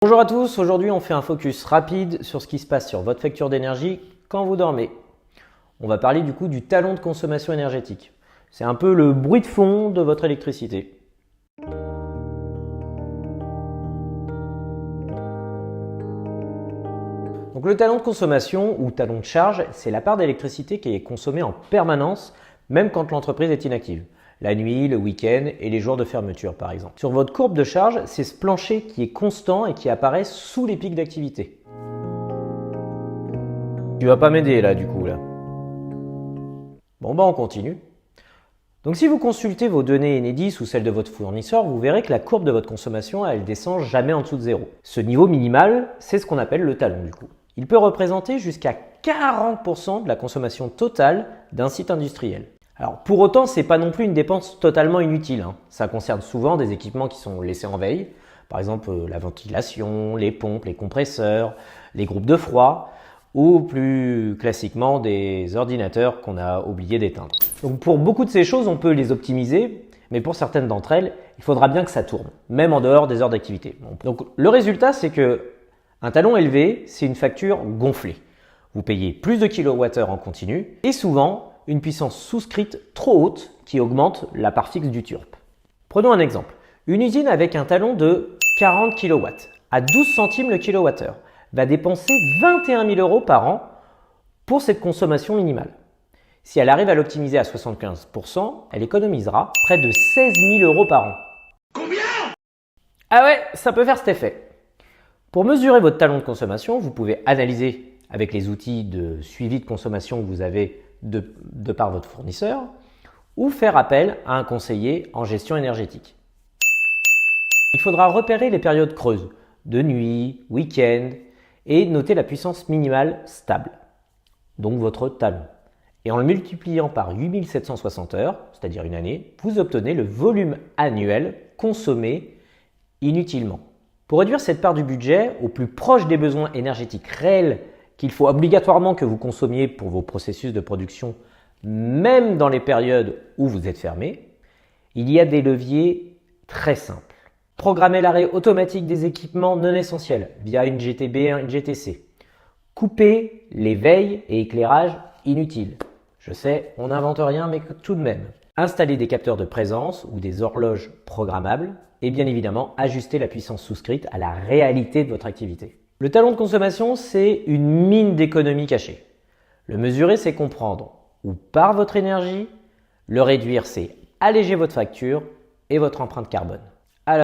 Bonjour à tous, aujourd'hui on fait un focus rapide sur ce qui se passe sur votre facture d'énergie quand vous dormez. On va parler du coup du talon de consommation énergétique. C'est un peu le bruit de fond de votre électricité. Donc le talon de consommation ou talon de charge, c'est la part d'électricité qui est consommée en permanence, même quand l'entreprise est inactive. La nuit, le week-end et les jours de fermeture par exemple. Sur votre courbe de charge, c'est ce plancher qui est constant et qui apparaît sous les pics d'activité. Tu vas pas m'aider là du coup là. Bon on continue. Donc si vous consultez vos données Enedis ou celles de votre fournisseur, vous verrez que la courbe de votre consommation, elle descend jamais en dessous de zéro. Ce niveau minimal, c'est ce qu'on appelle le talon du coup. Il peut représenter jusqu'à 40% de la consommation totale d'un site industriel. Alors pour autant, ce n'est pas non plus une dépense totalement inutile. Ça concerne souvent des équipements qui sont laissés en veille, par exemple la ventilation, les pompes, les compresseurs, les groupes de froid, ou plus classiquement des ordinateurs qu'on a oublié d'éteindre. Donc pour beaucoup de ces choses, on peut les optimiser, mais pour certaines d'entre elles, il faudra bien que ça tourne, même en dehors des heures d'activité. Donc le résultat, c'est que un talon élevé, c'est une facture gonflée. Vous payez plus de kilowattheures en continu et souvent une puissance souscrite trop haute qui augmente la part fixe du TURP. Prenons un exemple. Une usine avec un talon de 40 kW à 12 centimes le kilowattheure va dépenser 21 000 € par an pour cette consommation minimale. Si elle arrive à l'optimiser à 75%, elle économisera près de 16 000 € par an. Combien? Ah ouais, ça peut faire cet effet. Pour mesurer votre talon de consommation, vous pouvez analyser avec les outils de suivi de consommation que vous avez de par votre fournisseur ou faire appel à un conseiller en gestion énergétique. Il faudra repérer les périodes creuses, de nuit, week-end et noter la puissance minimale stable, donc votre talon. Et en le multipliant par 8760 heures, c'est-à-dire une année, vous obtenez le volume annuel consommé inutilement. Pour réduire cette part du budget au plus proche des besoins énergétiques réels qu'il faut obligatoirement que vous consommiez pour vos processus de production, même dans les périodes où vous êtes fermé, il y a des leviers très simples. Programmer l'arrêt automatique des équipements non essentiels via une GTB, une GTC. Couper les veilles et éclairages inutiles. Je sais, on n'invente rien, mais tout de même. Installer des capteurs de présence ou des horloges programmables et bien évidemment ajuster la puissance souscrite à la réalité de votre activité. Le talon de consommation, c'est une mine d'économie cachée. Le mesurer, c'est comprendre où part votre énergie. Le réduire, c'est alléger votre facture et votre empreinte carbone.